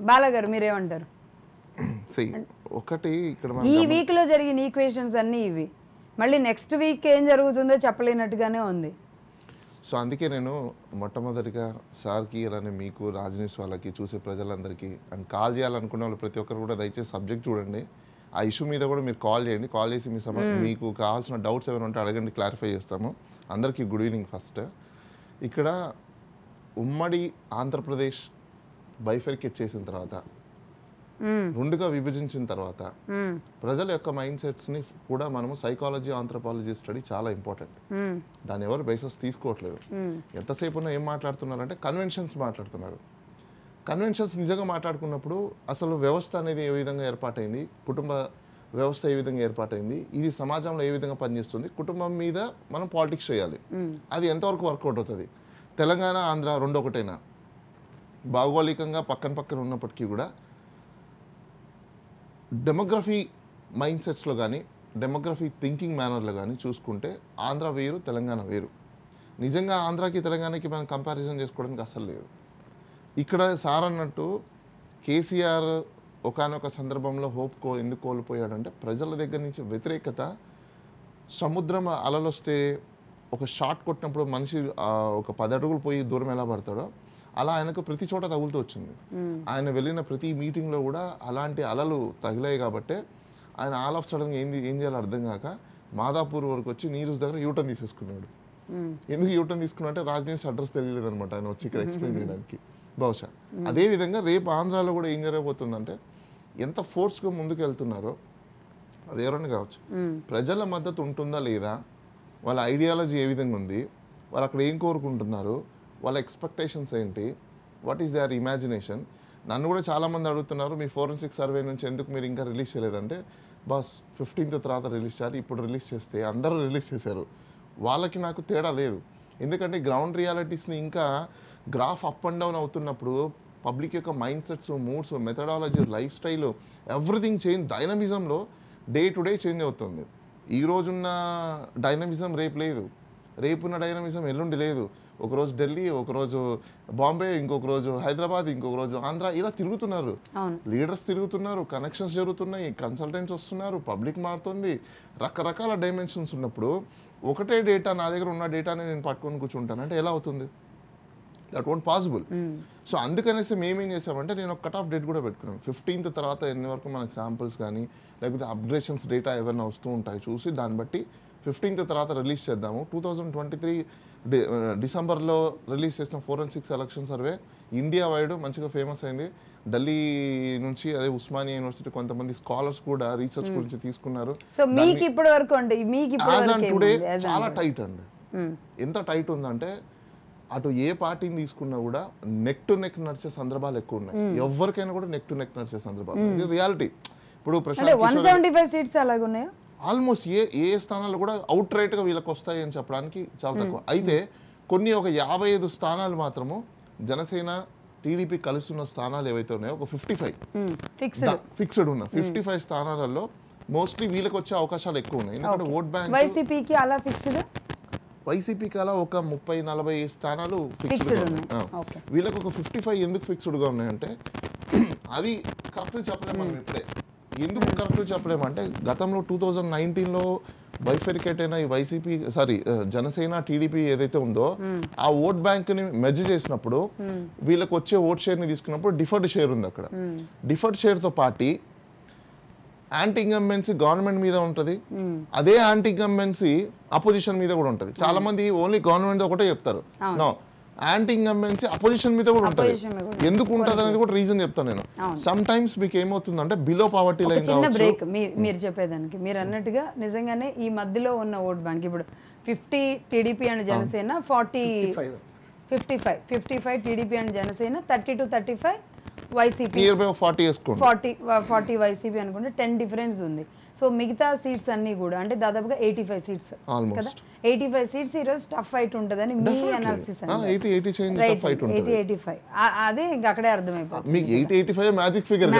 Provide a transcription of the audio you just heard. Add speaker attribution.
Speaker 1: బాలగారు మీరేమంటారు?
Speaker 2: ఒకటి ఇక్కడ
Speaker 1: ఈ వీక్ లో జరిగిన ఈక్వేషన్స్ అన్నీ ఇవి, మళ్ళీ నెక్స్ట్ వీక్ ఏం జరుగుతుందో చెప్పలేనట్టుగానే ఉంది.
Speaker 2: సో అందుకే నేను మొట్టమొదటిగా సార్కి అలానే మీకు రాజనీష్ వాళ్ళకి చూసే ప్రజలందరికీ అండ్ కాల్ చేయాలనుకున్న వాళ్ళు ప్రతి ఒక్కరు కూడా దయచేసి సబ్జెక్ట్ చూడండి. ఆ ఇష్యూ మీద కూడా మీరు కాల్ చేయండి. కాల్ చేసి మీకు కావాల్సిన డౌట్స్ ఏమైనా ఉంటే అడగండి, క్లారిఫై చేస్తాము. అందరికీ గుడ్ ఈవినింగ్. ఫస్ట్ ఇక్కడ ఉమ్మడి ఆంధ్రప్రదేశ్ బైఫర్కేట్ చేసిన తర్వాత, రెండుగా విభజించిన తర్వాత ప్రజల యొక్క మైండ్ సెట్స్ని కూడా మనము సైకాలజీ ఆంథ్రోపాలజీ స్టడీ చాలా ఇంపార్టెంట్. దాన్ని ఎవరు బేసెస్ తీసుకోవట్లేదు. ఎంతసేపు ఉన్నా ఏం మాట్లాడుతున్నారంటే కన్వెన్షన్స్ మాట్లాడుతున్నారు. కన్వెన్షన్స్ నిజంగా మాట్లాడుకున్నప్పుడు అసలు వ్యవస్థ అనేది ఏ విధంగా ఏర్పాటైంది, కుటుంబ వ్యవస్థ ఏ విధంగా ఏర్పాటైంది, ఇది సమాజంలో ఏ విధంగా పనిచేస్తుంది, కుటుంబం మీద మనం పాలిటిక్స్ చేయాలి, అది ఎంతవరకు వర్కౌట్ అవుతుంది. తెలంగాణ ఆంధ్ర రెండు ఒకటైనా, భౌగోళికంగా పక్కన పక్కన ఉన్నప్పటికీ కూడా డెమోగ్రఫీ మైండ్ సెట్స్లో కానీ డెమోగ్రఫీ థింకింగ్ మేనర్లో కానీ చూసుకుంటే ఆంధ్ర వేరు, తెలంగాణ వేరు. నిజంగా ఆంధ్రాకి తెలంగాణకి మనం కంపారిజన్ చేసుకోవడానికి అస్సలు లేదు. ఇక్కడ సార్ అన్నట్టు కేసీఆర్ ఒకానొక సందర్భంలో ఎందుకు కోల్పోయాడంటే ప్రజల దగ్గర నుంచి వ్యతిరేకత. సముద్రం అలలు వస్తే ఒక షాట్ కొట్టినప్పుడు మనిషి ఒక 10 అడుగులు పోయి దూరం ఎలా పడతాడో అలా ఆయనకు ప్రతి చోట తగులుతూ వచ్చింది. ఆయన వెళ్ళిన ప్రతి మీటింగ్లో కూడా అలాంటి అలలు తగిలాయి. కాబట్టి ఆయన ఆల్ ఆఫ్ సడన్గా ఏం చేయాలో అర్థం కాక మాదాపూర్ వరకు వచ్చి నీరూస్ దగ్గర యూటర్న్ తీసేసుకున్నాడు. ఎందుకు యూటర్న్ తీసుకున్నా అంటే రాజనీష్ అడ్రస్ తెలియలేదు అనమాట ఆయన వచ్చి ఇక్కడ ఎక్స్ప్లెయిన్ చేయడానికి. బహుశా అదేవిధంగా రేపు ఆంధ్రాలో కూడా ఏం జరగబోతుందంటే ఎంత ఫోర్స్గా ముందుకు వెళ్తున్నారో అది ఎవరైనా కావచ్చు, ప్రజల మద్దతు ఉంటుందా లేదా, వాళ్ళ ఐడియాలజీ ఏ విధంగా ఉంది, వాళ్ళు అక్కడ ఏం కోరుకుంటున్నారు, వాళ్ళ ఎక్స్పెక్టేషన్స్ ఏంటి, వాట్ ఈస్ దేర్ ఇమాజినేషన్. నన్ను కూడా చాలామంది అడుగుతున్నారు మీ ఫోరెన్సిక్ సర్వే నుంచి ఎందుకు మీరు ఇంకా రిలీజ్ చేయలేదంటే, బాస్ 15th తర్వాత రిలీజ్ చేయాలి, ఇప్పుడు రిలీజ్ చేస్తే అందరూ రిలీజ్ చేశారు, వాళ్ళకి నాకు తేడా లేదు. ఎందుకంటే గ్రౌండ్ రియాలిటీస్ని ఇంకా గ్రాఫ్ అప్ అండ్ డౌన్ అవుతున్నప్పుడు పబ్లిక్ యొక్క mind sets, moods, methodology, life style everything change, డైనమిజంలో డే టు డే చేంజ్ అవుతుంది. ఈ రోజున్న డైనమిజం రేపు లేదు, రేపున్న డైనమిజం ఎల్లుండి లేదు. ఒకరోజు ఢిల్లీ, ఒకరోజు బాంబే, ఇంకొక రోజు హైదరాబాద్, ఇంకొక రోజు ఆంధ్ర, ఇలా తిరుగుతున్నారు. లీడర్స్ తిరుగుతున్నారు, కనెక్షన్స్ జరుగుతున్నాయి, కన్సల్టెంట్స్ వస్తున్నారు, పబ్లిక్ మారుతుంది, రకరకాల డైమెన్షన్స్ ఉన్నప్పుడు ఒకటే డేటా నా దగ్గర ఉన్న డేటాని నేను పట్టుకొని కూర్చుంటాను అంటే ఎలా అవుతుంది? That won't possible. సో అందుకనేసి మేమేం చేసామంటే నేను ఒక కట్ ఆఫ్ డేట్ కూడా పెట్టుకున్నాం. 15th తర్వాత ఎన్ని వరకు మనకు శాంపుల్స్ కానీ లేకపోతే అప్గ్రేషన్స్ డేటా ఏమైనా వస్తూ ఉంటాయి చూసి దాన్ని బట్టి 15th తర్వాత రిలీజ్ చేద్దాము. 2023 డిసెంబర్లో రిలీజ్ చేసిన forensic selection survey India wide మంచిగా ఫేమస్ అయింది. ఢిల్లీ నుంచి అదే ఉస్మానియా యూనివర్సిటీ కొంతమంది స్కాలర్స్ కూడా రీసెర్చ్ గురించి తీసుకున్నారు. టుడే చాలా టైట్ అండి. ఎంత టైట్ ఉందంటే అటు ఏ పార్టీని తీసుకున్నా కూడా నెక్ టు నెక్ నడిచే సందర్భాలు ఎక్కువ ఉన్నాయి. ఎవరికైనా కూడా నెక్ టు నెక్ నడిచే సందర్భాలు, ఇది రియాలిటీ. ఇప్పుడు ఆల్మోస్ట్ ఏ స్థానాలు కూడా అవుట్ రైట్ గా వీళ్ళకి వస్తాయి అని చెప్పడానికి చాలా తక్కువ. అయితే కొన్ని ఒక 55 స్థానాలు మాత్రము జనసేన టీడీపీ కలుస్తున్న స్థానాలు ఏవైతే ఉన్నాయో ఒక 55 ఫిక్స్డ్ ఉన్న 55 స్థానాలలో మోస్ట్లీ వీళ్ళకి వచ్చే అవకాశాలు ఎక్కువ ఉన్నాయి. ఎందుకంటే ఓట్ బ్యాంక్ వైసీపీకి అలా ఒక 30-40 స్థానాలు ఫిక్స్డ్ ఉన్నాయి. వీళ్ళకి ఒక 55 ఎందుకు ఫిక్స్డ్ గా ఉన్నాయంటే అది కరెక్ట్ చెప్పలేము మనం ఇప్పుడే. ఎందుకు కరెక్ట్ చెప్పలేమంటే గతంలో 2019లో బైఫెరికేట్ అయిన ఈ వైసీపీ జనసేన టీడీపీ ఏదైతే ఉందో ఆ ఓట్ బ్యాంక్ ని మెర్జ్ చేసినప్పుడు వీళ్ళకి వచ్చే ఓట్ షేర్ ని తీసుకున్నప్పుడు డిఫర్డ్ షేర్ ఉంది. అక్కడ డిఫర్డ్ షేర్ తో పాటు యాంటీ ఇన్కంబెన్సీ గవర్నమెంట్ మీద ఉంటుంది, అదే యాంటీ ఇన్కంబెన్సీ అపోజిషన్ మీద కూడా ఉంటుంది. చాలా మంది ఓన్లీ గవర్నమెంట్ ఒకటే చెప్తారు, నో యాంటీ ఇన్కంబెన్సీ అపోజిషన్ మీద కూడా ఉంటుంది. ఎందుకు ఉంటుంది అనేది కూడా రీజన్ చెప్తాను నేను. సమ్ టైమ్స్ మీకు ఏమవుతుందంటే బిలో పావర్టీ లైన్
Speaker 1: బ్రేక్ మీరు చెప్పేదానికి మీరు అన్నట్టుగా నిజంగానే ఈ మధ్యలో ఉన్న ఓట్ బ్యాంక్ ఇప్పుడు 50 TDP and Janasena, 55 TDP and Janasena, 30-35 YCP, 40 YCP అనుకుంటే 10 డిఫరెన్స్ ఉంది. సో మిగతా సీట్స్ అన్ని కూడా అంటే దాదాపుగా 85 సీట్స్ కదా, 85 సీట్స్ ఈ రోజు టఫ్ ఫైట్ ఉంటుందని మీ అనాలిసిస్. 80-85 అదే ఇంకా అక్కడే అర్థమైపోతుంది.
Speaker 2: Magic figure